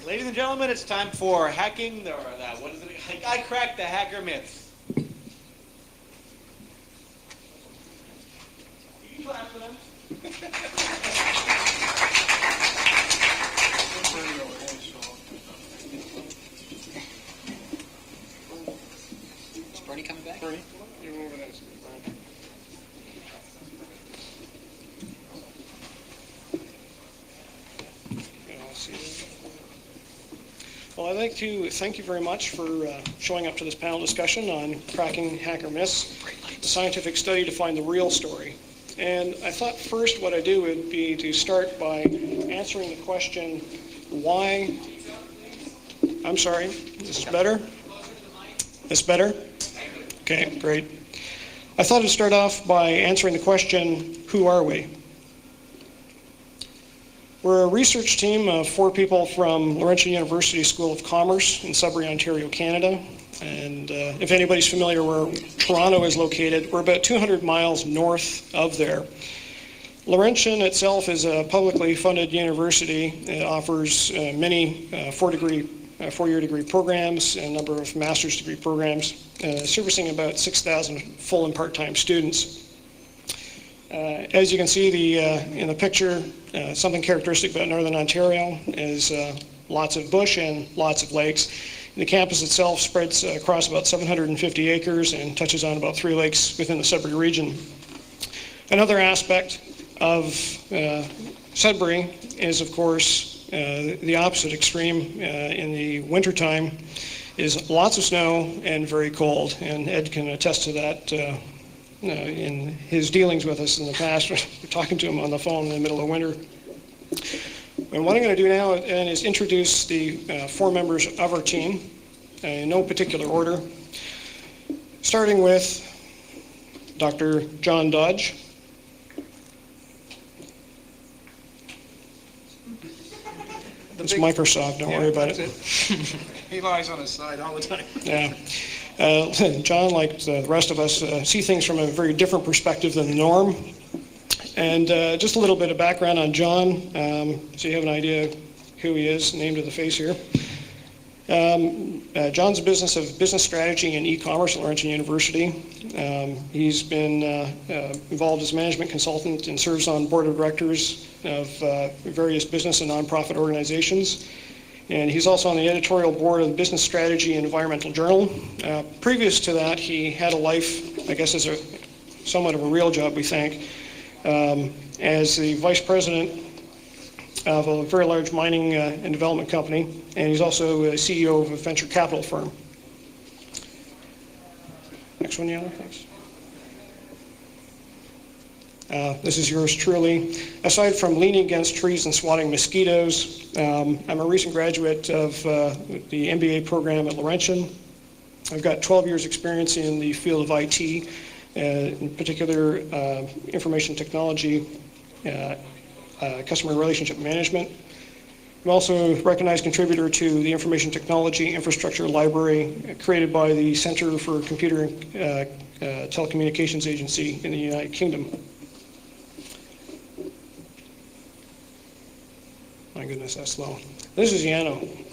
Ladies and gentlemen, it's time for hacking, what is it? I cracked the hacker myths. You can clap for them. Is Bernie coming back? Bernie, you move it as Well, I'd like to thank you very much for showing up to this panel discussion on cracking hacker myths, a scientific study to find the real story. And I thought first what I'd do would be to start by answering the question, why... I'm sorry, this is better? This better? Okay, great. I thought I'd start off by answering the question, who are we? We're a research team of 4 people from Laurentian University School of Commerce in Sudbury, Ontario, Canada. And if anybody's familiar where Toronto is located, we're about 200 miles north of there. Laurentian itself is a publicly funded university. It offers many four-year degree programs and a number of master's degree programs, servicing about 6,000 full and part-time students. As you can see in the picture, something characteristic about Northern Ontario is lots of bush and lots of lakes. The campus itself spreads across about 750 acres and touches on about 3 lakes within the Sudbury region. Another aspect of Sudbury is, of course, the opposite extreme. In the wintertime is lots of snow and very cold, and Ed can attest to that in his dealings with us in the past. We're talking to him on the phone in the middle of winter. And what I'm going to do now is introduce the 4 members of our team in no particular order, starting with Dr. John Dodge. It's Microsoft, don't worry about it. He lies on his side all the time. Yeah. John, like the rest of us, see things from a very different perspective than the norm. And just a little bit of background on John, so you have an idea who he is, named to the face here. John's a business strategy and e-commerce at Laurentian University. He's been involved as a management consultant and serves on board of directors of various business and nonprofit organizations. And he's also on the editorial board of the Business Strategy and Environmental Journal. Previous to that, he had a life, I guess, as somewhat of a real job, we think, as the vice president of a very large mining and development company, and he's also a CEO of a venture capital firm. Next one, Yana, thanks. This is yours truly. Aside from leaning against trees and swatting mosquitoes, I'm a recent graduate of the MBA program at Laurentian. I've got 12 years experience in the field of IT, in particular information technology, customer relationship management. I'm also a recognized contributor to the Information Technology Infrastructure Library created by the Center for Computer and Telecommunications Agency in the United Kingdom. My goodness, that's slow. This is Yano.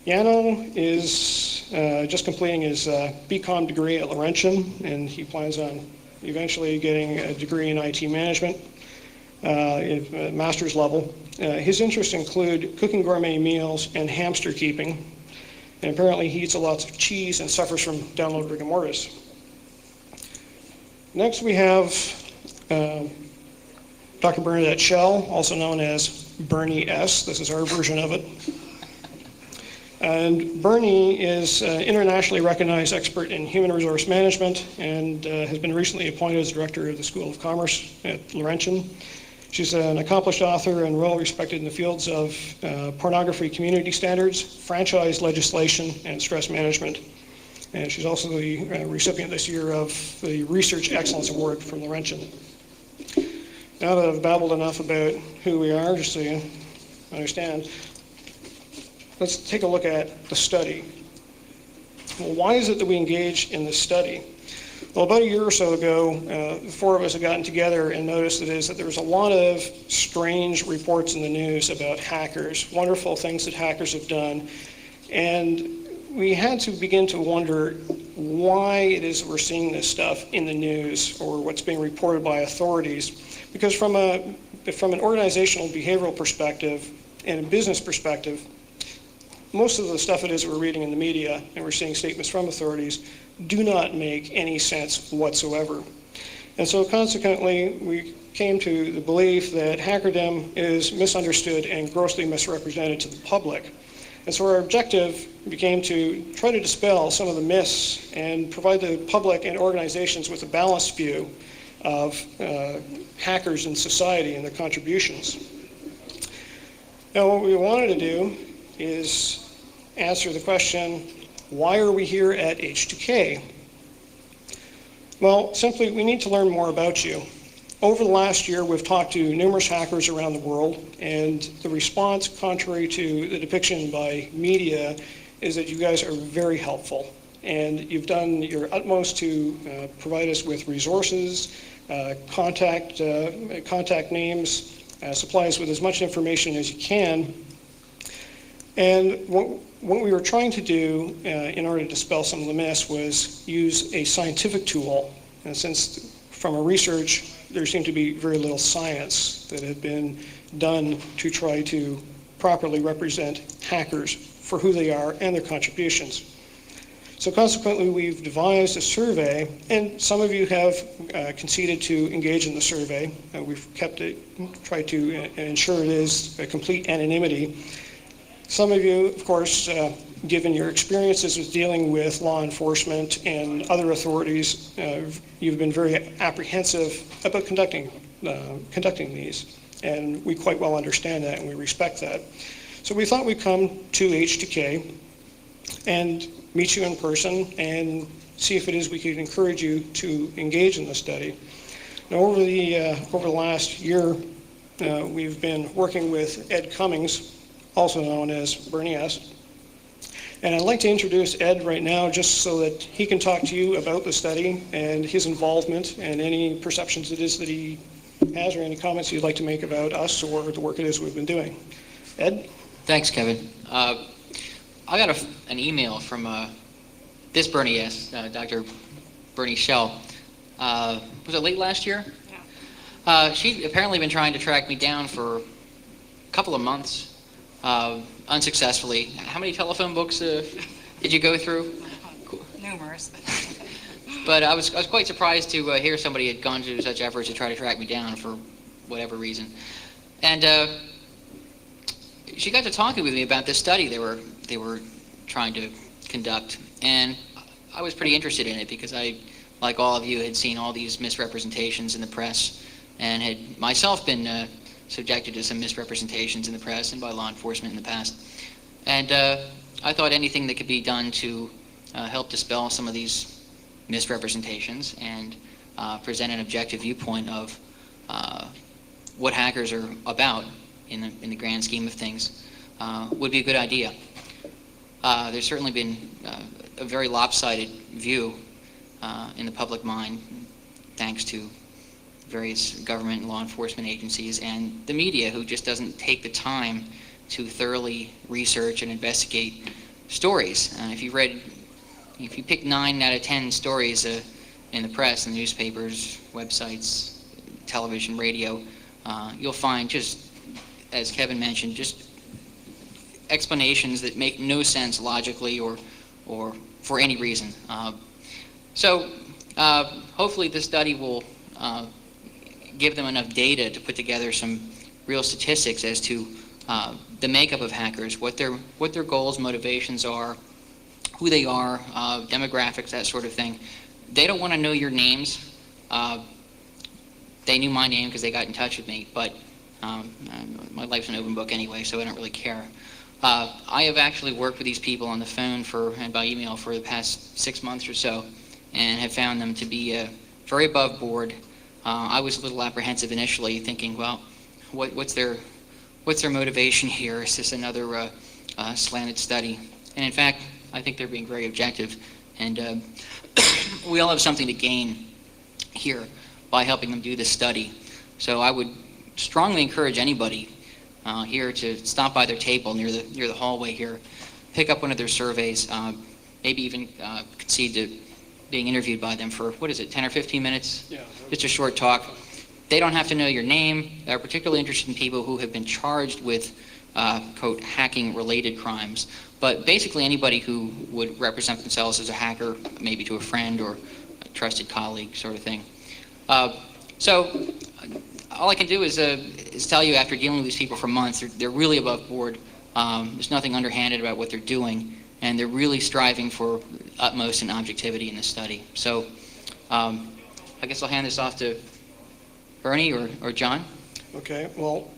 Yano is just completing his BCom degree at Laurentian, and he plans on eventually getting a degree in IT management at master's level. His interests include cooking gourmet meals and hamster keeping, and apparently he eats a lot of cheese and suffers from download rigor mortis. Next we have Dr. Bernadette Schell, also known as Bernie S. This is our version of it. And Bernie is an internationally recognized expert in human resource management and has been recently appointed as director of the School of Commerce at Laurentian. She's an accomplished author and well respected in the fields of pornography community standards, franchise legislation, and stress management. And she's also the recipient this year of the Research Excellence Award from Laurentian. Now that I've babbled enough about who we are, just so you understand, let's take a look at the study. Well, why is it that we engage in this study? Well, about a year or so ago, the four of us had gotten together and noticed that there was a lot of strange reports in the news about hackers, wonderful things that hackers have done, and we had to begin to wonder why it is we're seeing this stuff in the news or what's being reported by authorities. Because from an organizational behavioral perspective and a business perspective, most of the stuff it is we're reading in the media and we're seeing statements from authorities do not make any sense whatsoever. And so consequently, we came to the belief that hackerdom is misunderstood and grossly misrepresented to the public. And so our objective became to try to dispel some of the myths and provide the public and organizations with a balanced view of hackers in society and their contributions. Now, what we wanted to do is answer the question, why are we here at H2K? Well, simply, we need to learn more about you. Over the last year, we've talked to numerous hackers around the world, and the response, contrary to the depiction by media, is that you guys are very helpful. And you've done your utmost to provide us with resources, contact names, supply us with as much information as you can. And what we were trying to do in order to dispel some of the myths was use a scientific tool. And since from a research, there seemed to be very little science that had been done to try to properly represent hackers for who they are and their contributions. So consequently, we've devised a survey, and some of you have conceded to engage in the survey. We've tried to ensure it is a complete anonymity. Some of you, of course, given your experiences with dealing with law enforcement and other authorities, you've been very apprehensive about conducting these. And we quite well understand that and we respect that. So we thought we'd come to H2K and meet you in person and see if it is we could encourage you to engage in the study. Now, over the last year, we've been working with Ed Cummings, also known as Bernie S. And I'd like to introduce Ed right now just so that he can talk to you about the study and his involvement and any perceptions it is that he has or any comments you'd like to make about us or the work it is we've been doing. Ed? Thanks, Kevin. I got an email from this Bernie S., Dr. Bernie Schell. Was it late last year? Yeah. She'd apparently been trying to track me down for a couple of months, unsuccessfully. How many telephone books did you go through? Numerous. But I was quite surprised to hear somebody had gone to such efforts to try to track me down for whatever reason. And she got to talking with me about this study they were trying to conduct, and I was pretty interested in it because I, like all of you, had seen all these misrepresentations in the press and had myself been subjected to some misrepresentations in the press and by law enforcement in the past. And I thought anything that could be done to help dispel some of these misrepresentations and present an objective viewpoint of what hackers are about in the grand scheme of things would be a good idea. There's certainly been a very lopsided view in the public mind, thanks to various government and law enforcement agencies and the media, who just doesn't take the time to thoroughly research and investigate stories. If you pick 9 out of 10 stories in the press, in the newspapers, websites, television, radio, you'll find, just as Kevin mentioned, just explanations that make no sense logically or for any reason. So hopefully this study will give them enough data to put together some real statistics as to the makeup of hackers, what their goals, motivations are, who they are, demographics, that sort of thing. They don't want to know your names. They knew my name because they got in touch with me, but my life's an open book anyway, so I don't really care. I have actually worked with these people on the phone and by email for the past 6 months or so, and have found them to be very above board. I was a little apprehensive initially, thinking, well, what's their motivation here? Is this another slanted study? And in fact, I think they're being very objective. And we all have something to gain here by helping them do this study. So I would strongly encourage anybody here to stop by their table near the hallway here, pick up one of their surveys, maybe even concede to being interviewed by them for, 10 or 15 minutes? Yeah. Just a short talk. They don't have to know your name. They're particularly interested in people who have been charged with, quote, hacking-related crimes. But basically anybody who would represent themselves as a hacker, maybe to a friend or a trusted colleague sort of thing. So all I can do is tell you, after dealing with these people for months, they're really above board. There's nothing underhanded about what they're doing, and they're really striving for utmost in objectivity in this study. So I guess I'll hand this off to Bernie or John. Okay, well,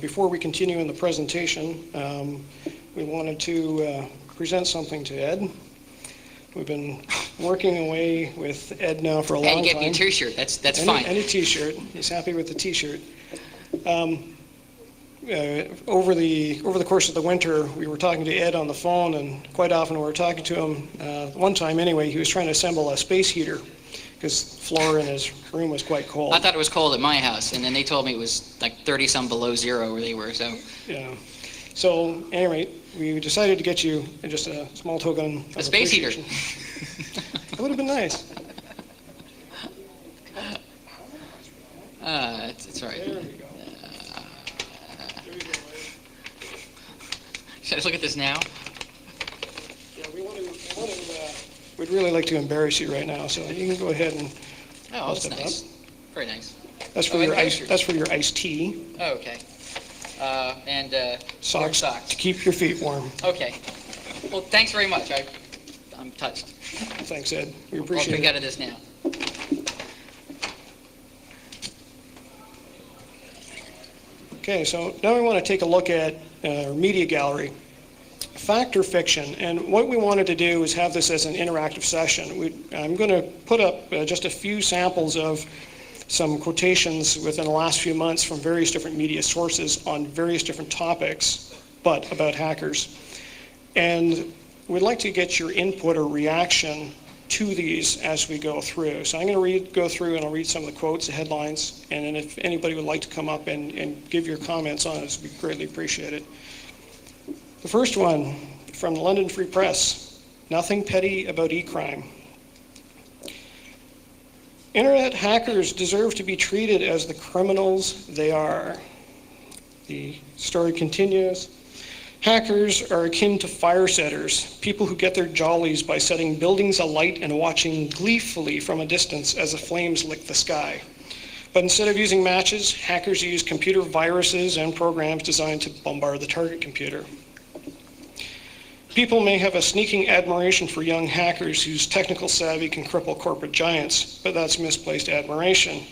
before we continue in the presentation, we wanted to present something to Ed. We've been working away with Ed now for a long time. Hey, you get me a t-shirt. That's fine. And a t-shirt. He's happy with the t-shirt. Over the course of the winter, we were talking to Ed on the phone, and quite often we were talking to him. One time, anyway, he was trying to assemble a space heater because the floor in his room was quite cold. I thought it was cold at my house, and then they told me it was like 30-some below zero where they were. So Yeah. So anyway, we decided to get you just a small token of a space heater. appreciation. It would have been nice. That's all right. There we go. There we go. Should I look at this now? Yeah, we'd really like to embarrass you right now, so you can go ahead and Oh, that's step nice. up. Very nice. That's for Oh, your and ice. pictures. That's for your iced tea. Oh, okay. And warm Socks socks. to keep your feet warm. Okay. Well, thanks very much. I'm touched. Thanks, Ed. We I'll appreciate pick it. out of this now. Okay, so now we want to take a look at our media gallery. Fact or fiction? And what we wanted to do is have this as an interactive session. I'm going to put up just a few samples of some quotations within the last few months from various different media sources on various different topics, but about hackers. And we'd like to get your input or reaction to these as we go through. So I'm going to go through and I'll read some of the quotes, the headlines, and then if anybody would like to come up and give your comments on it, we greatly appreciate it. The first one from the London Free Press, nothing petty about e-crime. Internet hackers deserve to be treated as the criminals they are. The story continues. Hackers are akin to fire setters, people who get their jollies by setting buildings alight and watching gleefully from a distance as the flames lick the sky. But instead of using matches, hackers use computer viruses and programs designed to bombard the target computer. People may have a sneaking admiration for young hackers whose technical savvy can cripple corporate giants, but that's misplaced admiration,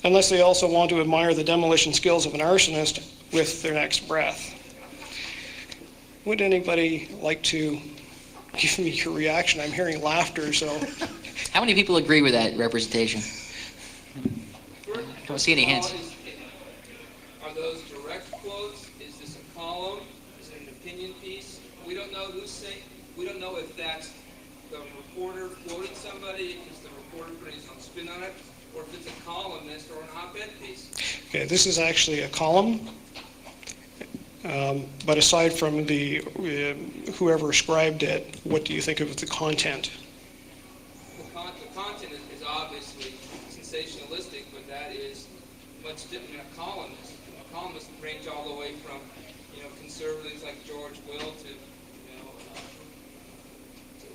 unless they also want to admire the demolition skills of an arsonist with their next breath. Would anybody like to give me your reaction? I'm hearing laughter, so. How many people agree with that representation? Don't see any hands. Are those direct quotes? Is this a column? Is it an opinion piece? We don't know who's saying. We don't know if that's the reporter quoting somebody, if it's the reporter putting some spin on it, or if it's a columnist or an op-ed piece. Okay, this is actually a column. But aside from the whoever scribed it, what do you think of the content? The content is obviously sensationalistic, but that is much different than a columnist. A columnist range all the way from, conservatives like George Will to,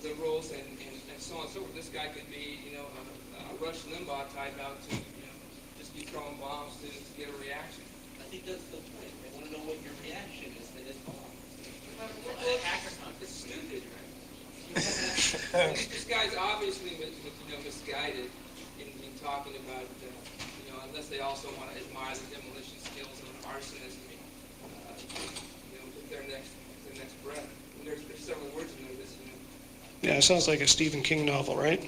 liberals and so on and so forth. This guy could be, a Rush Limbaugh type out to, just be throwing bombs to get a reaction. I think that's the point. They want to know what your reaction is to this bomb. It's stupid, right? This guy's obviously misguided in talking about, unless they also want to admire the demolition skills of an arsonist, with their next breath. And there's several words in there. Yeah, it sounds like a Stephen King novel, right?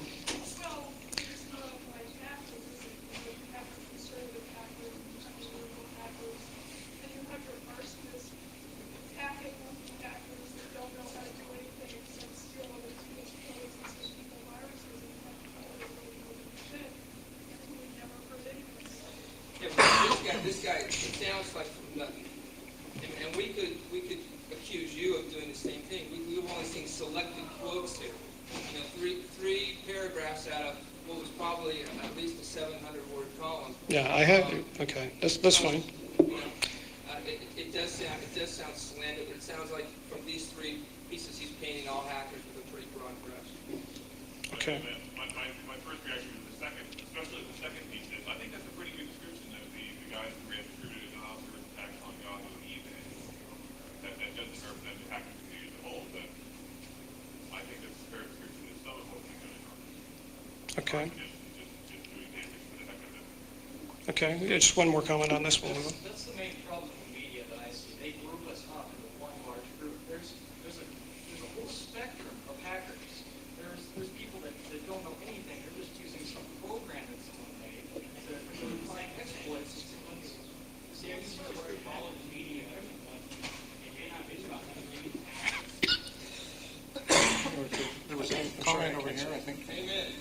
sounds like from nothing. And we could accuse you of doing the same thing. We've only seen selected quotes here. You know, three paragraphs out of what was probably at least a 700-word column. Yeah, I have. Okay, that's fine. You know, it does sound slanted, but it sounds like from these three pieces, he's painting all hackers with a pretty broad brush. Okay. My first reaction to the second, especially the second piece, is I think that's a pretty good description of the guys who ran distributed officers attacks on Yahoo and eBay. That doesn't represent the hacker community as a whole, but I think that's a fair description of some of what's going on. Okay. Just doing damage for the heck of it. Okay. Just one more comment on this one. That's the main problem with media that I see. They group us up into one large group. There's a whole spectrum of hackers. There's people that don't know anything. They're just using some program that someone made to find exploits. See, I used to follow the media and everyone, and you're not busy about There was a comment over here, I think. Amen.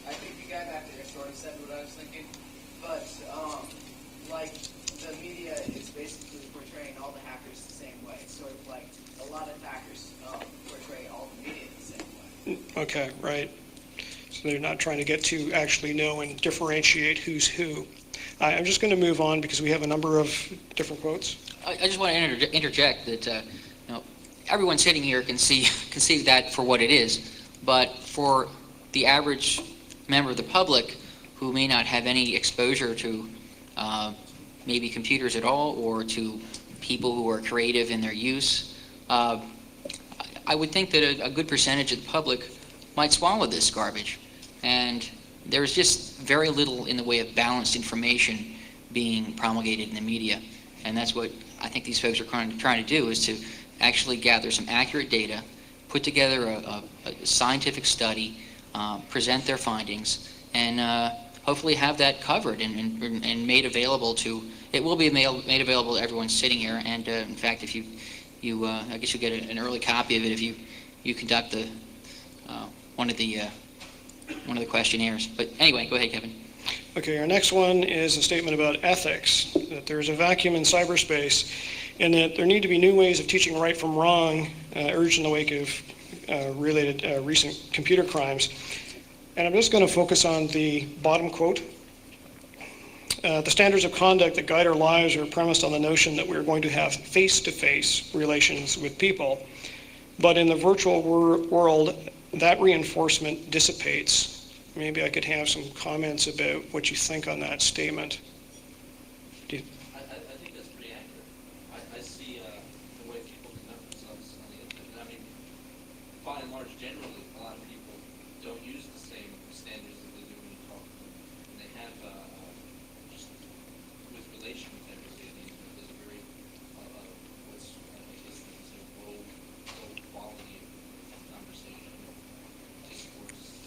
I think the guy back there sort of said what I was thinking, but like the media is basically portraying all the hackers the same way. Sort of like a lot of hackers portray all the media the same way. Okay, right. So they're not trying to get to actually know and differentiate who's who. I'm just going to move on because we have a number of different quotes. I just want to interject that you know, everyone sitting here can see that for what it is, but for the average member of the public who may not have any exposure to maybe computers at all, or to people who are creative in their use, I would think that a good percentage of the public might swallow this garbage. And there's just very little in the way of balanced information being promulgated in the media. And that's what I think these folks are trying to do, is to actually gather some accurate data, put together a scientific study, present their findings, and hopefully have that covered and made available to, it will be made available to everyone sitting here. And in fact, if you I guess you get an early copy of it if you conduct the one of the questionnaires. But anyway, go ahead, Kevin. Okay, our next one is a statement about ethics, that there's a vacuum in cyberspace, and that there need to be new ways of teaching right from wrong, urged in the wake of related recent computer crimes. And I'm just going to focus on the bottom quote. The standards of conduct that guide our lives are premised on the notion that we're going to have face-to-face relations with people. But in the virtual world, that reinforcement dissipates. Maybe I could have some comments about what you think on that statement. I think that's pretty accurate. I see the way people conduct themselves on the internet. I mean, by and large, generally, a lot of people don't use the same standards that they do when you talk to them. And they have, just with relation with everything, there's a very, what's, I guess, a low quality of conversation, discourse.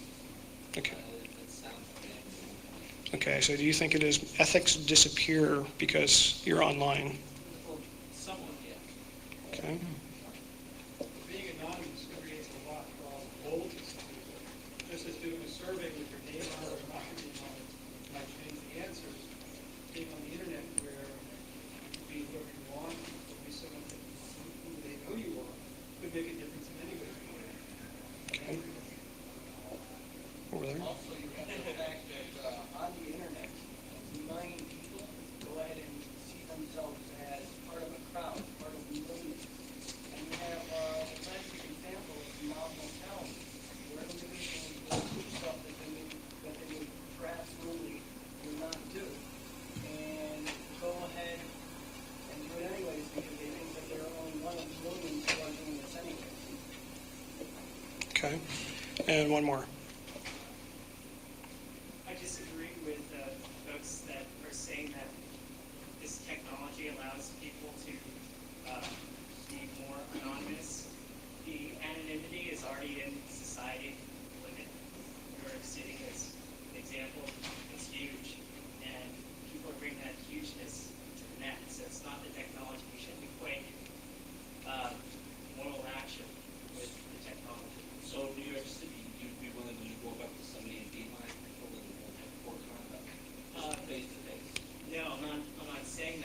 Okay. That sounds bad. Okay, so do you think it is ethics disappear because you're online? Well, somewhat, yeah. Okay. Being anonymous creates a lot for all the boldness. Just as doing a survey with your name on it or not your name on it might change the answers. Being on the internet where you can be whoever you want, or be someone who they know you are, could make a difference in any way. Okay. Over there. Also, you have the fact that on the internet, 9 people go ahead and see themselves as part of a crowd, part of a movement. And you have a classic example of the mob mentality, where individuals will do stuff that they would perhaps normally would not do. And go ahead and do it anyways because they think that they're only one of millions who are doing this anyway. Okay. And one more. I disagree with folks that are saying that this technology allows people to be more anonymous. The anonymity is already in society. Look at New York City as an example. It's huge. And people are bringing that hugeness to the net. So it's not the technology. We shouldn't equate moral action with the technology. So New York City, you'd be willing to walk up to somebody and be like, and have poor conduct, face to face? No, I'm not saying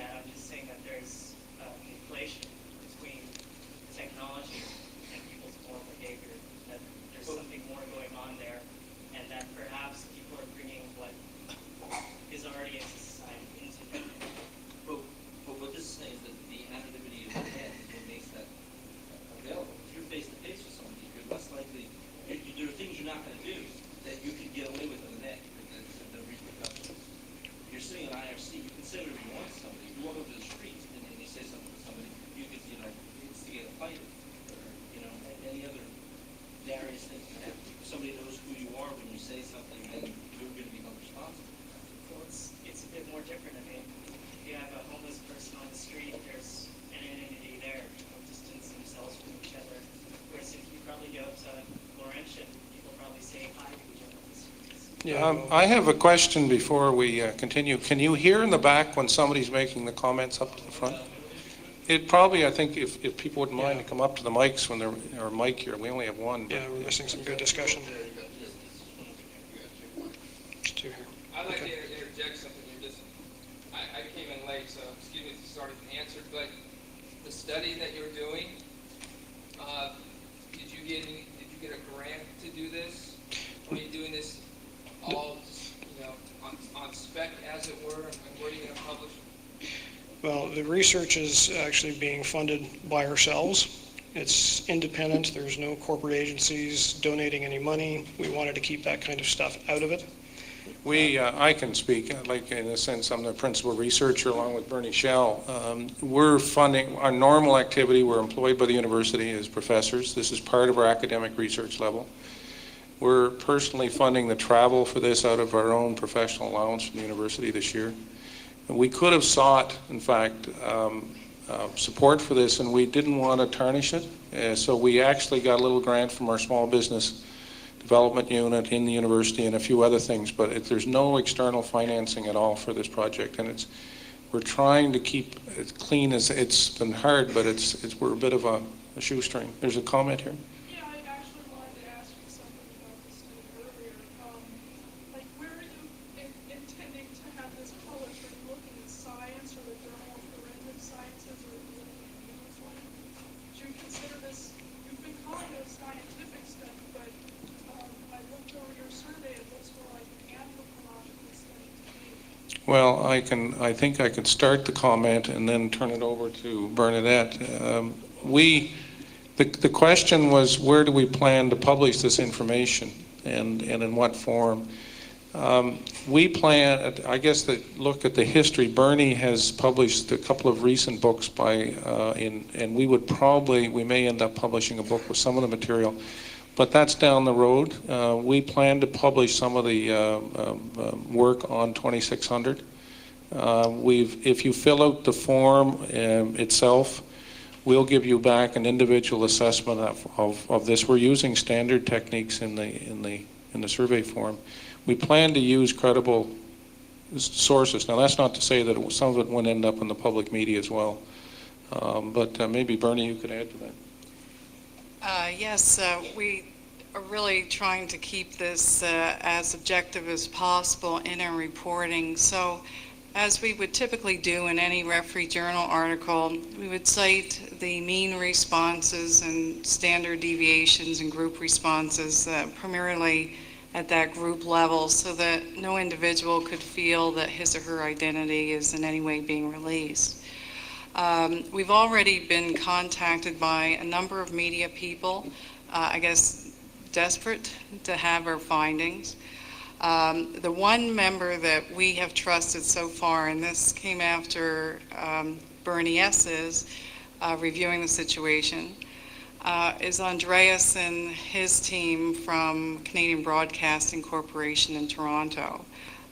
I have a question before we continue. Can you hear in the back when somebody's making the comments up to the front? It probably, I think, if people wouldn't mind to come up to the mics when they're, or mic here, we only have one. Yeah, we're missing some good discussion. Two here. I'd like to interject something here. I came in late, so excuse me if you started to answer, but the study that you're doing, did you get a grant to do this? Are you doing this all, on spec, as it were, and where are you going to publish it? Well, the research is actually being funded by ourselves. It's independent. There's no corporate agencies donating any money. We wanted to keep that kind of stuff out of it. I can speak, like in a sense, I'm the principal researcher along with Bernie Schell. We're funding our normal activity. We're employed by the university as professors. This is part of our academic research level. We're personally funding the travel for this out of our own professional allowance from the university this year. And we could have sought, in fact, support for this, and we didn't want to tarnish it. So we actually got a little grant from our small business development unit in the university and a few other things, but there's no external financing at all for this project, and we're trying to keep it clean. As it's been hard, but we're a bit of a shoestring. There's a comment here. Yeah, I actually wanted to ask you something about this earlier. Like, where are you intending to have this published? Are you looking at Science or the Journal of Forensic Sciences, or are you looking at Newsline? Do you consider this? You've been calling it a scientific study, but I looked over your survey. It looks more like an anthropological study to me. Well, I think I could start the comment and then turn it over to Bernadette. The question was, where do we plan to publish this information, and in what form? We plan, I guess, that look at the history. Bernie has published a couple of recent books and we may end up publishing a book with some of the material, but that's down the road. We plan to publish some of the work on 2600. If you fill out the form itself, we'll give you back an individual assessment of this. We're using standard techniques in the survey form. We plan to use credible sources. Now, that's not to say that some of it won't end up in the public media as well. But maybe Bernie, you could add to that. Yes, we are really trying to keep this as objective as possible in our reporting. So, as we would typically do in any referee journal article, we would cite the mean responses and standard deviations and group responses, primarily at that group level, so that no individual could feel that his or her identity is in any way being released. We've already been contacted by a number of media people, I guess desperate to have our findings. The one member that we have trusted so far, and this came after Bernie S.'s reviewing the situation, is Andreas and his team from Canadian Broadcasting Corporation in Toronto.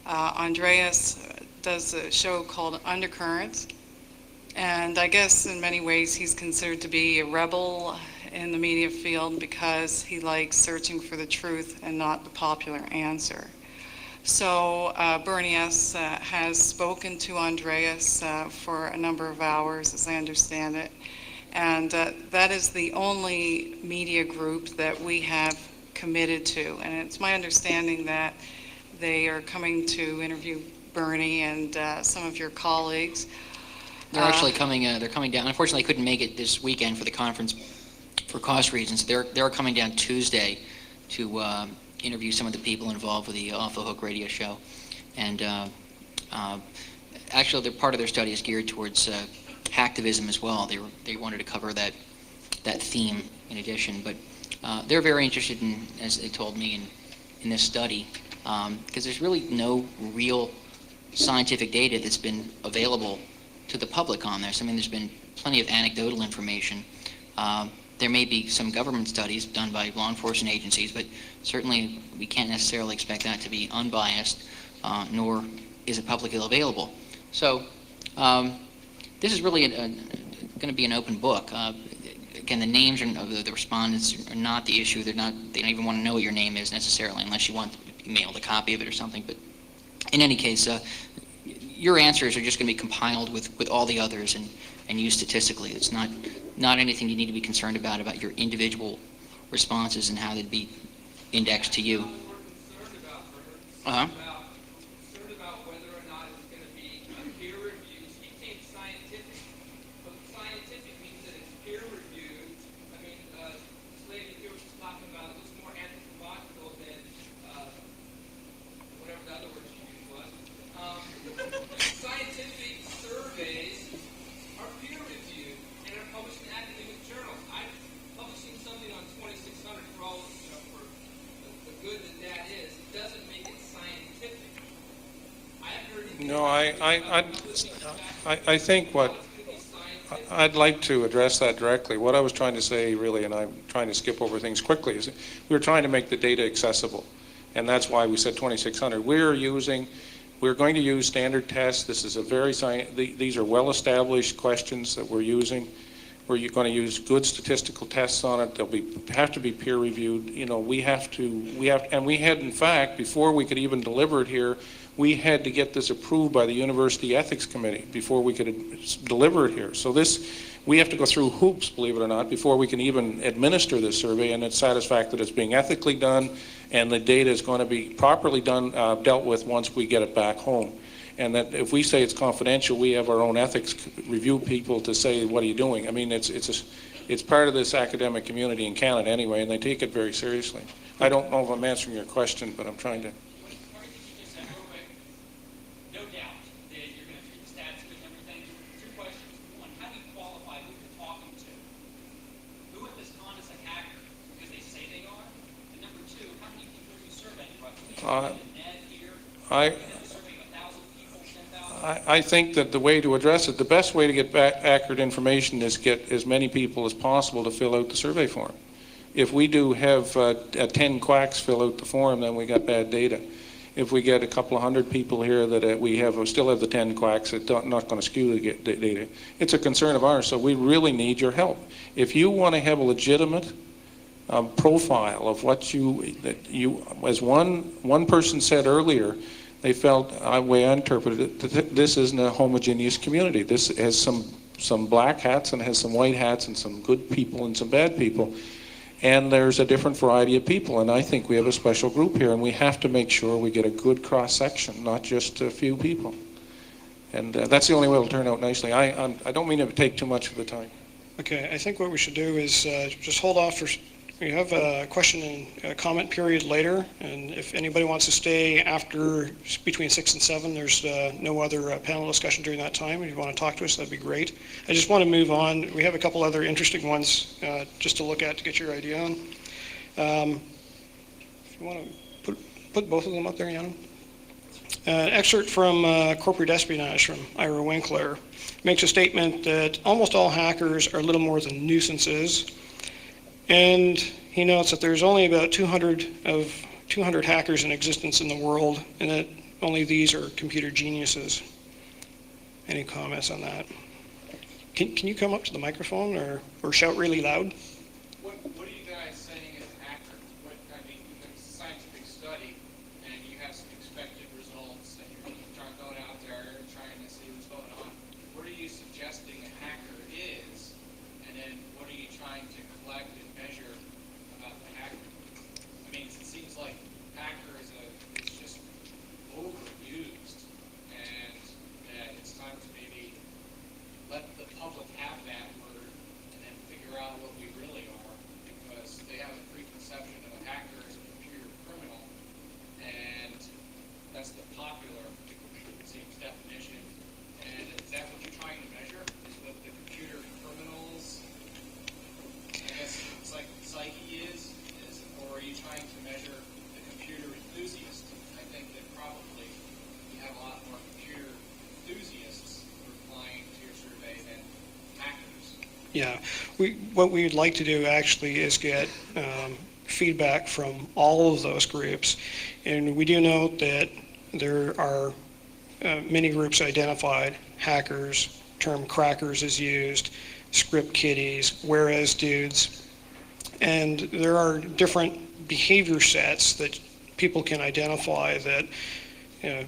Andreas does a show called Undercurrents, and I guess in many ways he's considered to be a rebel in the media field because he likes searching for the truth and not the popular answer. So Bernie S. has spoken to Andreas for a number of hours, as I understand it, and that is the only media group that we have committed to, and it's my understanding that they are coming to interview Bernie and some of your colleagues. They're actually coming. They're coming down. Unfortunately, I couldn't make it this weekend for the conference for cost reasons. They're coming down Tuesday to interview some of the people involved with the Off the Hook radio show, and actually, part of their study is geared towards hacktivism as well. They wanted to cover that theme in addition, but they're very interested in, as they told me, in this study, because there's really no real scientific data that's been available to the public on this. I mean, there's been plenty of anecdotal information. There may be some government studies done by law enforcement agencies, but certainly we can't necessarily expect that to be unbiased, nor is it publicly available. So this is really going to be an open book. Again, the names of the respondents are not the issue. They don't even want to know what your name is necessarily, unless you want mailed a copy of it or something. But in any case, your answers are just going to be compiled with all the others and used statistically. It's not anything you need to be concerned about your individual responses and how they'd be indexed to you. Uh-huh. Concerned about whether or not it's going to be peer reviewed. He came scientific, but scientific means that it's peer reviewed. I mean, this lady here was talking about it looks more anthropological than whatever the other word she used was. Scientific surveys are peer reviewed and are published in academic journals. I'm publishing something on 2600 for all, for the good that is. It doesn't make it scientific. I haven't heard anything. No, I think what I'd like to address that directly. What I was trying to say, really, and I'm trying to skip over things quickly, is we're trying to make the data accessible, and that's why we said 2600. We're going to use standard tests. This is a these are well-established questions that we're using. We're going to use good statistical tests on it. They'll have to be peer-reviewed. We had, in fact, before we could even deliver it here, we had to get this approved by the University Ethics Committee before we could deliver it here. So we have to go through hoops, believe it or not, before we can even administer this survey, and it's satisfied that it's being ethically done, and the data is going to be properly dealt with once we get it back home. And that if we say it's confidential, we have our own ethics review people to say, what are you doing? I mean, it's part of this academic community in Canada anyway, and they take it very seriously. I don't know if I'm answering your question, but I'm trying to. No doubt that you're going to treat the stats and everything. Two questions. One, how do you qualify who you're talking to? Who at this con is a hacker because they say they are? And number two, how many people are you surveying? I think that the way to address it, the best way to get back accurate information is get as many people as possible to fill out the survey form. If we do have 10 quacks fill out the form, then we got bad data. If we get a couple of hundred people here that we still have the 10 quacks, it's not going to skew the data. It's a concern of ours, so we really need your help. If you want to have a legitimate profile of what as one person said earlier, they felt, the way I interpreted it, that this isn't a homogeneous community. This has some black hats and has some white hats and some good people and some bad people. And there's a different variety of people, and I think we have a special group here, and we have to make sure we get a good cross-section, not just a few people. And that's the only way it'll turn out nicely. I don't mean to take too much of the time. Okay, I think what we should do is just hold off for. We have a question and comment period later, and if anybody wants to stay after between 6 and 7, there's no other panel discussion during that time. If you want to talk to us, that'd be great. I just want to move on. We have a couple other interesting ones just to look at to get your idea on. If you want to put both of them up there, Jan. An excerpt from Corporate Espionage from Ira Winkler makes a statement that almost all hackers are little more than nuisances. And he notes that there's only about 200 hackers in existence in the world, and that only these are computer geniuses. Any comments on that? Can you come up to the microphone or shout really loud? What are you guys saying as hackers? It's a scientific study, and you have some expected results, and you're going out there trying to see what's going on. What are you suggesting a hacker is, and then what are you trying to collect and measure about the hacker? I mean, it seems like hacker is just overused, and it's time to maybe let the public have that word and then figure out what we really are, because they have a preconception of a hacker as a computer criminal, and that's the popular, it seems, definition. And is that what you're trying to measure? Is what the computer criminals, I guess, psyche is, or are you trying to measure the computer enthusiast? I think that probably you have a lot more computer enthusiasts replying to your survey than hackers. Yeah, what we'd like to do actually is get feedback from all of those groups, and we do note that there are many groups identified. Hackers, term crackers is used, script kiddies, whereas dudes, and there are different behavior sets that people can identify that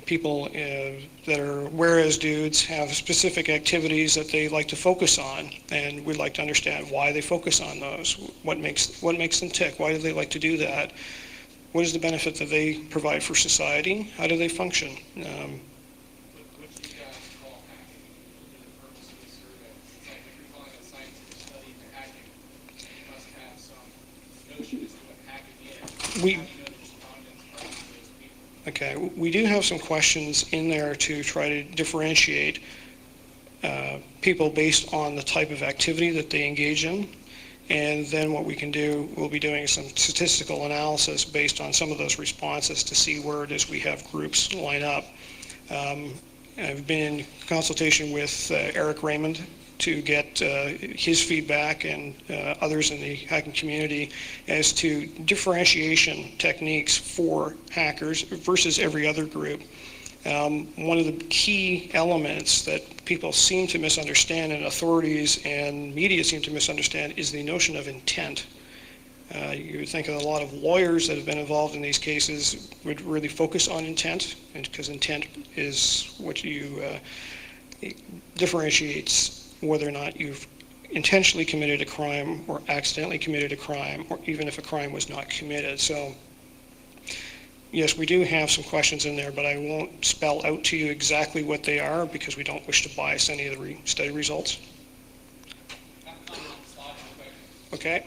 people that are whereas dudes have specific activities that they like to focus on, and we'd like to understand why they focus on those. What makes them tick? Why do they like to do that? What is the benefit that they provide for society? How do they function? What do you guys call hacking for the purpose of the survey? It's like if you're calling a scientific study into hacking, you must have some notion as to what hacking is. How do you know the respondents are those people? Okay, we do have some questions in there to try to differentiate people based on the type of activity that they engage in. And then what we can do, we'll be doing some statistical analysis based on some of those responses to see where it is we have groups line up. I've been in consultation with Eric Raymond to get his feedback and others in the hacking community as to differentiation techniques for hackers versus every other group. One of the key elements that people seem to misunderstand, and authorities and media seem to misunderstand, is the notion of intent. You would think that a lot of lawyers that have been involved in these cases would really focus on intent, because intent is what differentiates whether or not you've intentionally committed a crime or accidentally committed a crime, or even if a crime was not committed. So yes, we do have some questions in there, but I won't spell out to you exactly what they are because we don't wish to bias any of the study results. Okay.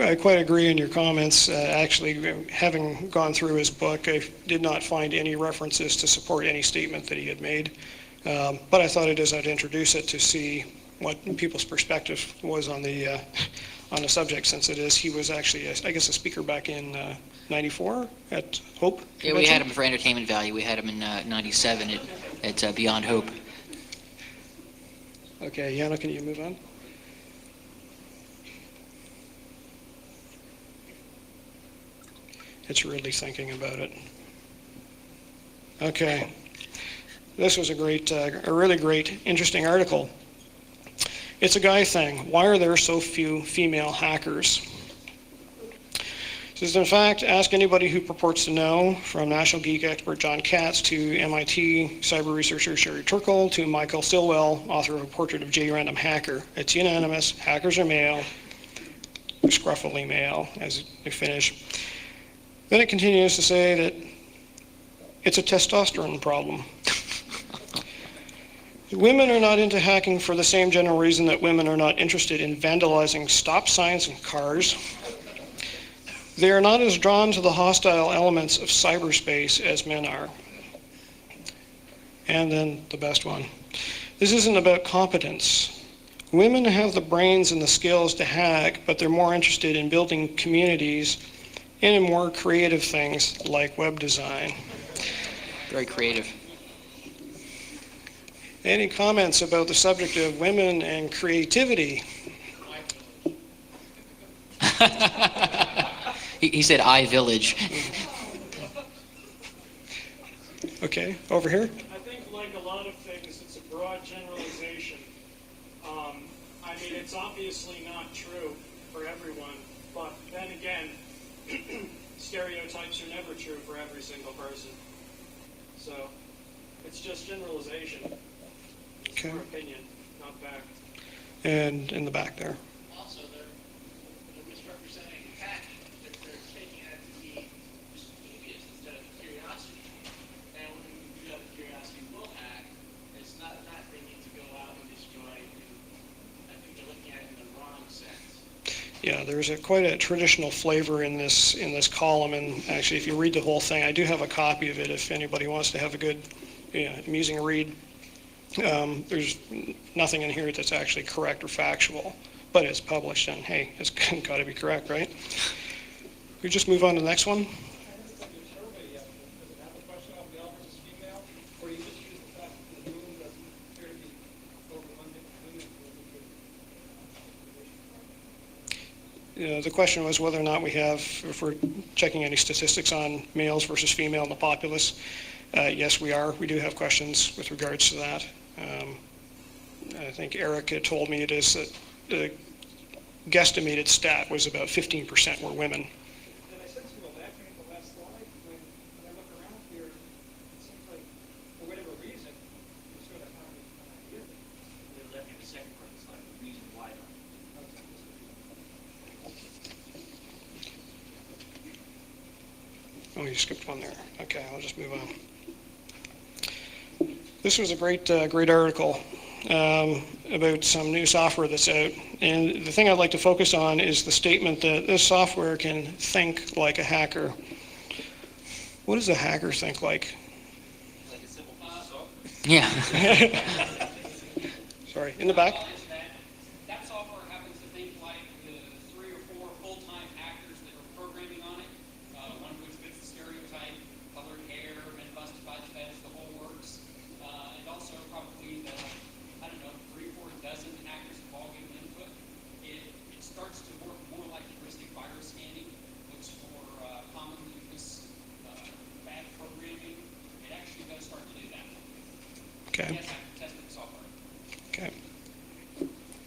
I quite agree in your comments. Actually, having gone through his book, I did not find any references to support any statement that he had made. But I thought it is I'd introduce it to see what people's perspective was on the subject, since he was actually, I guess, a speaker back in '94 at Hope. Yeah, we had him for entertainment value. We had him in '97 at Beyond Hope. Okay, Yana, can you move on? It's really thinking about it. Okay, this was a really great, interesting article. It's a guy thing. Why are there so few female hackers? It says, in fact, ask anybody who purports to know, from National Geek expert John Katz to MIT cyber researcher Sherry Turkle to Michael Stilwell, author of A Portrait of J. Random Hacker. It's unanimous. Hackers are male, scruffily male, as they finish. Then it continues to say that it's a testosterone problem. Women are not into hacking for the same general reason that women are not interested in vandalizing stop signs and cars. They are not as drawn to the hostile elements of cyberspace as men are. And then the best one. This isn't about competence. Women have the brains and the skills to hack, but they're more interested in building communities and in more creative things like web design. Very creative. Any comments about the subject of women and creativity? He said iVillage. Okay, over here. I think like a lot of things, it's a broad generalization. I mean, it's obviously not true for everyone, but then again, stereotypes are never true for every single person. So it's just generalization. It's Okay. our opinion, not fact. And in the back there. Also, they're misrepresenting hacking. They're taking it to be mischievous instead of curiosity. And when you have curiosity will hack, it's not they need to go out and destroy. I think they're looking at it in the wrong sense. Yeah, there's quite a traditional flavor in this column, and actually, if you read the whole thing, I do have a copy of it if anybody wants to have a good, amusing read. There's nothing in here that's actually correct or factual, but it's published, and hey, it's got to be correct, right? We just move on to the next one. the question was whether or not we have, if we're checking any statistics on males versus female in the populace. Yes, we are. We do have questions with regards to that. I think Eric had told me it is that the guesstimated stat was about 15% were women. And I said to go back to the last slide, when I look around here, it seems like, for whatever reason, we sort of have an idea. They left you the second part of the slide, the reason why not. Oh, you skipped one there. Okay, I'll just move on. This was a great article about some new software that's out. And the thing I'd like to focus on is the statement that this software can think like a hacker. What does a hacker think like? Like a simple piece of software. Yeah. Sorry, in the back? That software happens to think like the 3 or 4 full-time actors that are programming on it, one of which fits the stereotype, colored hair, men busted by the feds, the whole works. And also probably the, 3 or 4 dozen actors have all given input. It starts to work more like heuristic virus scanning, looks for common weakness, bad programming. It actually does start to do that. Okay. Yes, I've tested the software. Okay.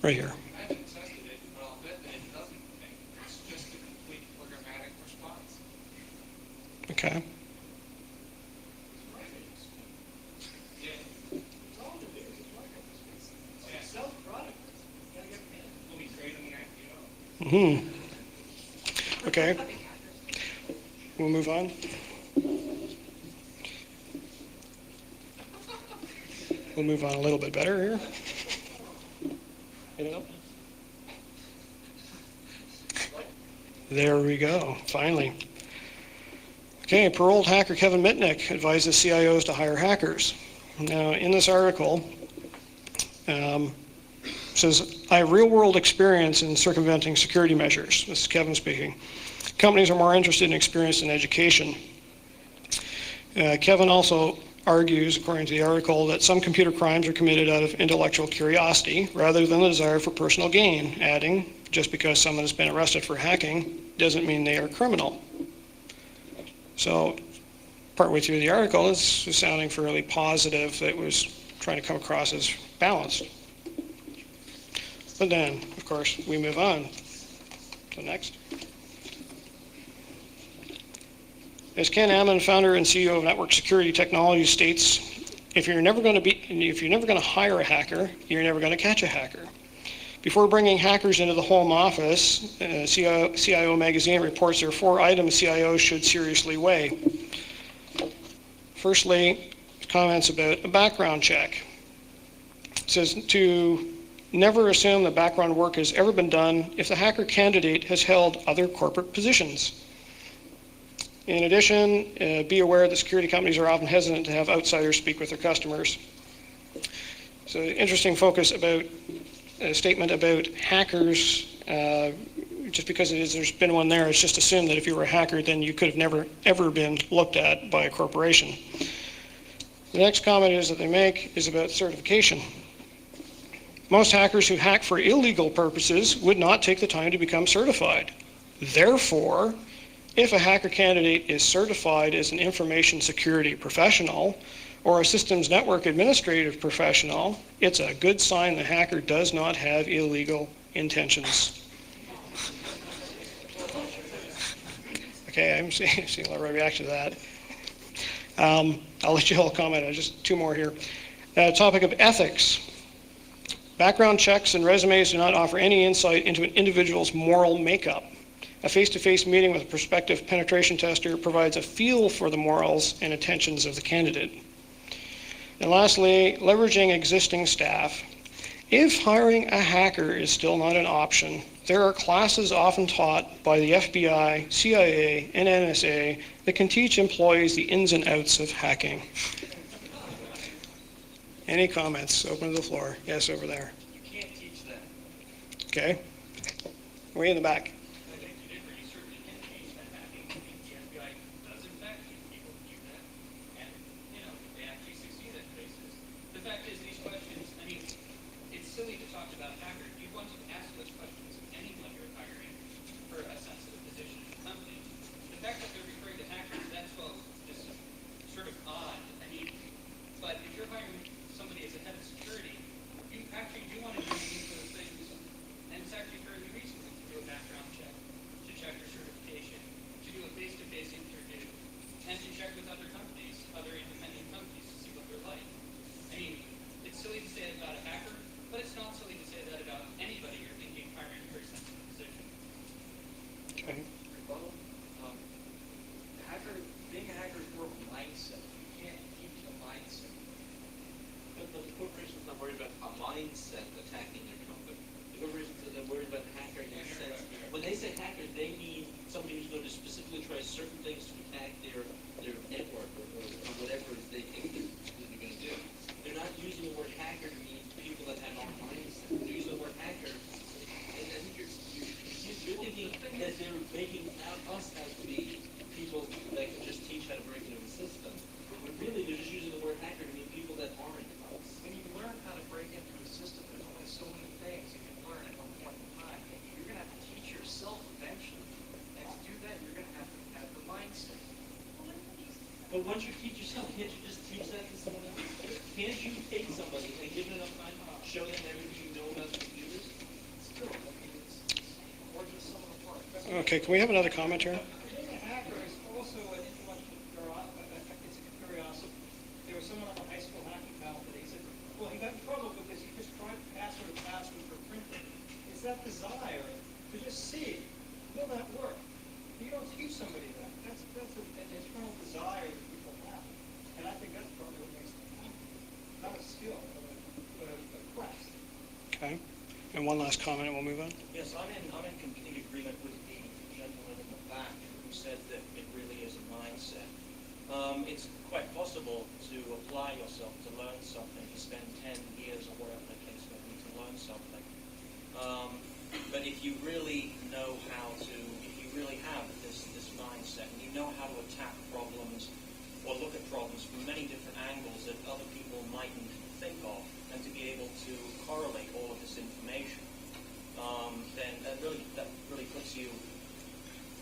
Right here. I haven't tested it, but I'll bet that it doesn't think. It's just a complete programmatic response. Okay. Okay. We'll move on. We'll move on a little bit better here. Anything else? There we go, finally. Okay, paroled hacker Kevin Mitnick advises CIOs to hire hackers. Now, in this article, says, I have real-world experience in circumventing security measures. This is Kevin speaking. Companies are more interested in experience than education. Kevin also argues, according to the article, that some computer crimes are committed out of intellectual curiosity rather than the desire for personal gain, adding, just because someone has been arrested for hacking doesn't mean they are criminal. So, partway through the article, it's sounding fairly positive that it was trying to come across as balanced. But then, of course, we move on to next. As Ken Ammon, founder and CEO of Network Security Technologies, states, if you're never going to hire a hacker, you're never going to catch a hacker. Before bringing hackers into the home office, CIO Magazine reports there are 4 items CIOs should seriously weigh. Firstly, comments about a background check. It says to never assume that background work has ever been done if the hacker candidate has held other corporate positions. In addition, be aware that security companies are often hesitant to have outsiders speak with their customers. So interesting focus about a statement about hackers. Just because there's been one there, it's just assumed that if you were a hacker, then you could have never, ever been looked at by a corporation. The next comment is that they make is about certification. Most hackers who hack for illegal purposes would not take the time to become certified. Therefore, if a hacker candidate is certified as an information security professional or a systems network administrative professional, it's a good sign the hacker does not have illegal intentions. Okay, I'm seeing a lot of reaction to that. I'll let you all comment on just 2 more here. Topic of ethics. Background checks and resumes do not offer any insight into an individual's moral makeup. A face-to-face meeting with a prospective penetration tester provides a feel for the morals and intentions of the candidate. And lastly, leveraging existing staff. If hiring a hacker is still not an option, there are classes often taught by the FBI, CIA, and NSA that can teach employees the ins and outs of hacking. Any comments? Open to the floor. Yes, over there. You can't teach that. Okay. Way in the back. I think you did, but you certainly can teach that hacking. I think the FBI does in fact teach people to do that. And, they actually succeed at places. The fact is, these questions, it's silly to talk about hackers. You want to ask those questions of anyone you're hiring. Okay. Rebuttal. Being a hacker is more of a mindset. You can't teach a mindset. But the corporation's not worried about a mindset attacking their company. The corporations are worried about hacker in a sense. When they say hacker, they mean somebody who's going to specifically try certain things to attack their network or whatever they think they're going to do. They're not using the word hacker to mean people that have our mindset. They're using the word hacker, and I think you're thinking that they're making us out to be people that can just teach how to break into the system. But really, they're just using the word hacker to mean people that aren't us. When you learn how to break into a system, there's only so many things you can learn at one point in time. You're going to have to teach yourself eventually. And to do that, you're going to have the mindset. But once you teach yourself, can't you just teach that to someone else? Can't you take somebody and give them enough time to show them everything you know about computers? Still, I mean, it's more than some of the parts. Okay, can we have another comment here? Being a hacker is also an intellectual curiosity. There was someone on the high school hacking faculty. He said, well, he got in trouble because he just tried to password for printing. It's that desire to just see, will that work? You don't teach somebody that. That's an internal desire that people have. And I think that's probably what makes them hack. Not a skill, but a quest. Okay. And one last comment and we'll move on. Yes, I'm in complete agreement with the gentleman in the back who said that it really is a mindset. It's quite possible to apply yourself to learn something, to spend 10 years or whatever the case may be to learn something. But if you really know how to, if you really have this mindset and you know how to attack problems or look at problems from many different angles that other people mightn't think of, and to be able to correlate all of this information, then that really puts you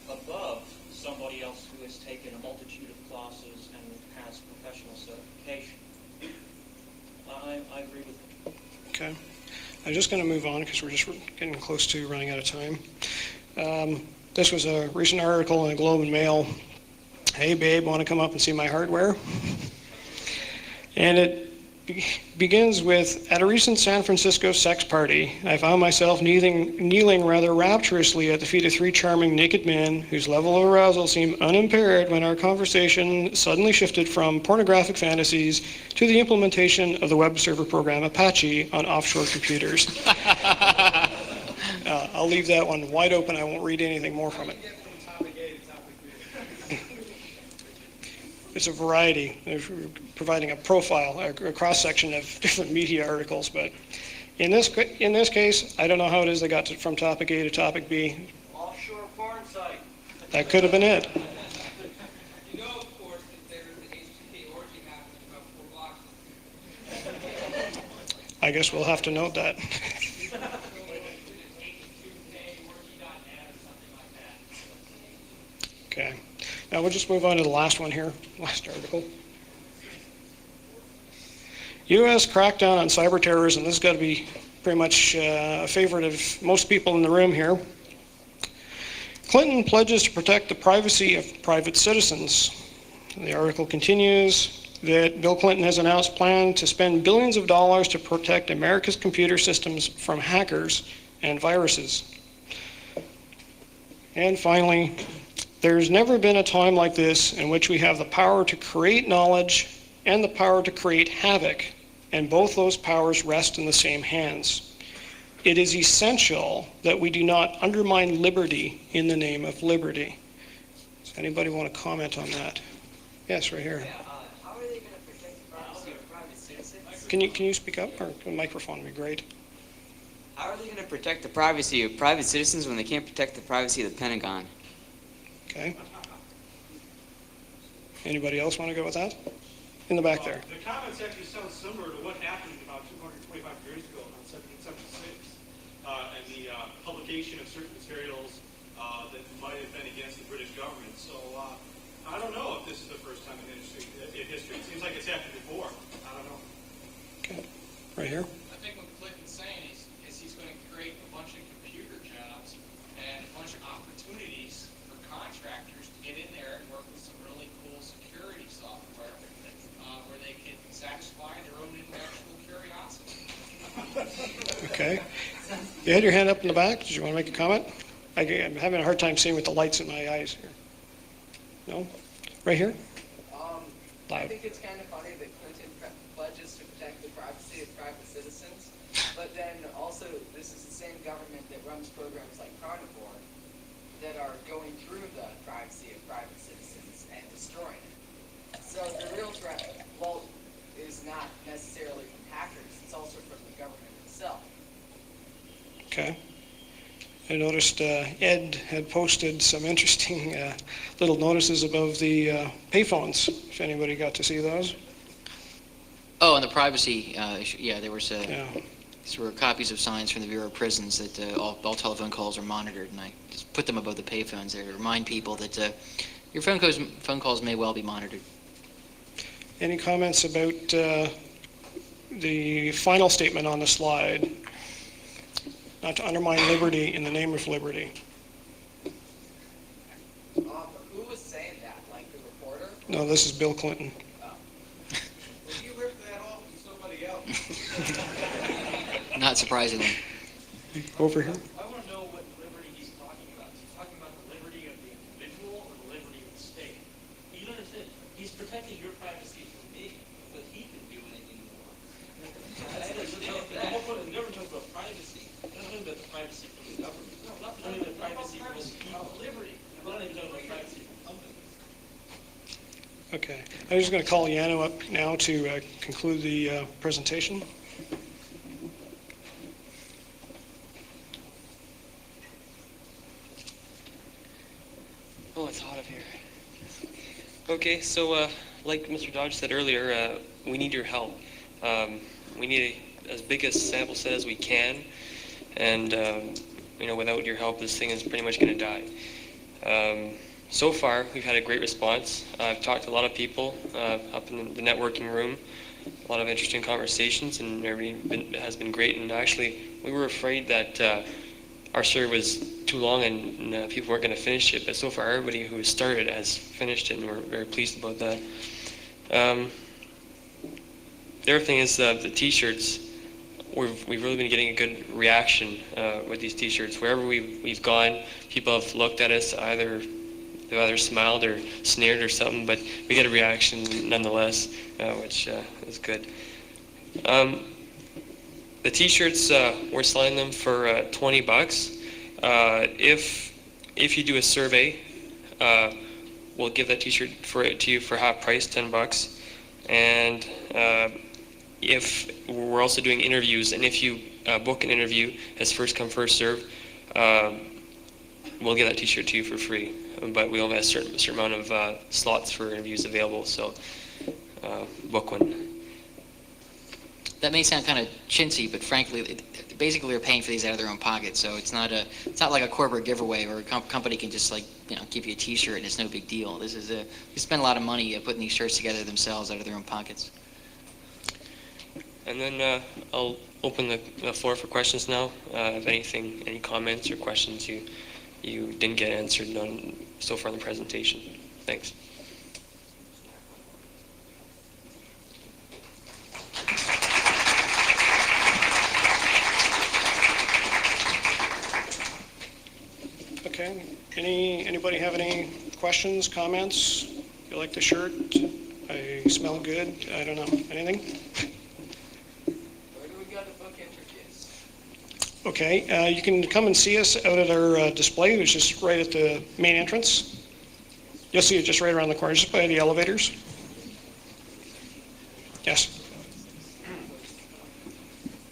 above somebody else who has taken a multitude of classes and has professional certification. I agree with him. Okay. I'm just going to move on because we're just getting close to running out of time. This was a recent article in the Globe and Mail. Hey, babe, want to come up and see my hardware? And it begins with, at a recent San Francisco sex party, I found myself kneeling rather rapturously at the feet of 3 charming naked men whose level of arousal seemed unimpaired when our conversation suddenly shifted from pornographic fantasies to the implementation of the web server program Apache on offshore computers. I'll leave that one wide open. I won't read anything more from it. It's a variety. They're providing a profile, a cross-section of different media articles. But in this case, I don't know how it is they got from topic A to topic B. Offshore porn site. That could have been it. You know, of course, that there's an H2K orgy happening about 4 blocks. I guess we'll have to note that. Okay. Now we'll just move on to the last one here, last article. U.S. crackdown on cyber terrorism. This has got to be pretty much a favorite of most people in the room here. Clinton pledges to protect the privacy of private citizens. The article continues that Bill Clinton has announced plans to spend billions of dollars to protect America's computer systems from hackers and viruses. And finally, there's never been a time like this in which we have the power to create knowledge and the power to create havoc, and both those powers rest in the same hands. It is essential that we do not undermine liberty in the name of liberty. Does anybody want to comment on that? Yes, right here. How are they going to protect the privacy of private citizens? Can you speak up? Or the microphone would be great. How are they going to protect the privacy of private citizens when they can't protect the privacy of the Pentagon? Okay. Anybody else want to go with that? In the back there. The comments actually sound similar to what happened about 225 years ago in 1776, and the publication of certain materials that might have been against the British government. So I don't know if this is the first time in history. It seems like it's happened before. I don't know. Okay. Right here. I think what Clinton's saying is he's going to create a bunch of computer jobs and a bunch of opportunities for contractors to get in there and work with some really cool security software where they can satisfy their own intellectual curiosity. Okay. You had your hand up in the back. Did you want to make a comment? I'm having a hard time seeing with the lights in my eyes here. No? Right here? I think it's kind of funny that Clinton pledges to protect the privacy of private citizens, but then also this is the same government that runs programs like Carnivore that are going through the privacy of private citizens and destroying it. So the real threat, well, is not necessarily from hackers, it's also from the government itself. Okay. I noticed Ed had posted some interesting little notices above the payphones, if anybody got to see those. Oh, and the privacy issue, yeah, there was these were copies of signs from the Bureau of Prisons that all telephone calls are monitored, and I just put them above the payphones there to remind people that your phone calls may well be monitored. Any comments about the final statement on the slide? Not to undermine liberty in the name of liberty. Who was saying that? Like the reporter? No, this is Bill Clinton. Oh. Well, you ripped that off from somebody else. Not surprisingly. Over here. I want to know what liberty he's talking about. Is he talking about the liberty of the individual or the liberty of the state? You don't understand. He's protecting your privacy from me, but he can do anything he wants. The whole point of the government talks about privacy. Not only about the privacy from the government. No, not only about privacy from the people. Liberty. We're not even talking about privacy from companies. Okay. I'm just going to call Yano up now to conclude the presentation. Oh, it's hot up here. Okay, so like Mr. Dodge said earlier, we need your help. We need as big a sample set as we can, and without your help, this thing is pretty much going to die. So far, we've had a great response. I've talked to a lot of people up in the networking room, a lot of interesting conversations, and everything has been great. And actually, we were afraid that our survey was too long and people weren't going to finish it, but so far everybody who has started has finished it, and we're very pleased about that. The other thing is the t-shirts. We've really been getting a good reaction with these t-shirts. Wherever we've gone, people have looked at us, they've either smiled or sneered or something, but we get a reaction nonetheless, which is good. The t-shirts, we're selling them for $20. If you do a survey, we'll give that t-shirt to you for half price, $10. And if we're also doing interviews, and if you book an interview as first come first serve, we'll give that t-shirt to you for free. But we only have a certain amount of slots for interviews available, so book one. That may sound kind of chintzy, but frankly, basically they're paying for these out of their own pocket. So it's not like a corporate giveaway where a company can just give you a T-shirt and it's no big deal. This is they spend a lot of money putting these shirts together themselves out of their own pockets. And then I'll open the floor for questions now. If any comments or questions you didn't get answered on so far in the presentation. Thanks. Okay. Anybody have any questions, comments? You like the shirt? I smell good. I don't know. Anything? Where do we go to book interviews? Okay. You can come and see us out at our display, which is right at the main entrance. You'll see it just right around the corner, just by the elevators. Yes.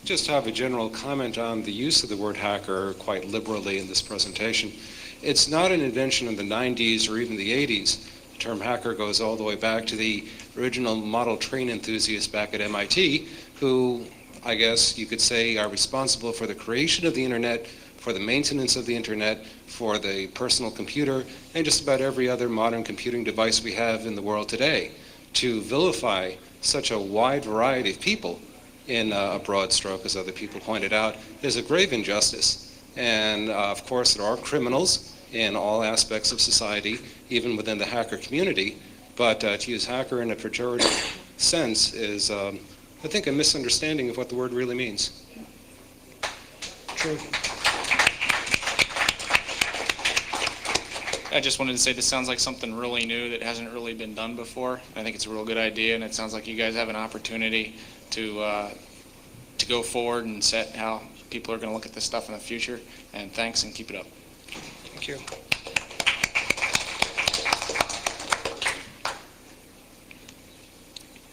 Just have a general comment on the use of the word hacker quite liberally in this presentation. It's not an invention in the 90s or even the 80s. The term hacker goes all the way back to the original model train enthusiasts back at MIT, who I guess you could say are responsible for the creation of the internet, for the maintenance of the internet, for the personal computer, and just about every other modern computing device we have in the world today. To vilify such a wide variety of people in a broad stroke, as other people pointed out, is a grave injustice. And of course, there are criminals in all aspects of society, even within the hacker community. But to use hacker in a pejorative sense is, I think, a misunderstanding of what the word really means. True. I just wanted to say this sounds like something really new that hasn't really been done before. I think it's a real good idea, and it sounds like you guys have an opportunity to go forward and set how people are going to look at this stuff in the future. And thanks, and keep it up. Thank you.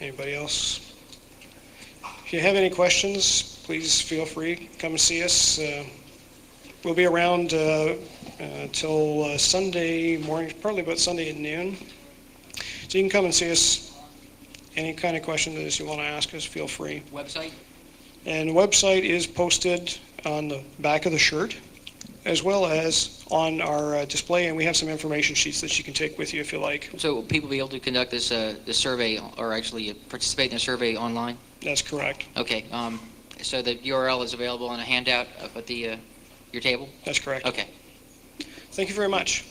Anybody else? If you have any questions, please feel free. Come and see us. We'll be around till Sunday morning, probably about Sunday at noon. So you can come and see us. Any kind of questions you want to ask us, feel free. Website? And the website is posted on the back of the shirt, as well as on our display, and we have some information sheets that you can take with you if you like. So will people be able to conduct this survey, or actually participate in the survey online? That's correct. Okay. So the URL is available on a handout up at your table? That's correct. Okay. Thank you very much.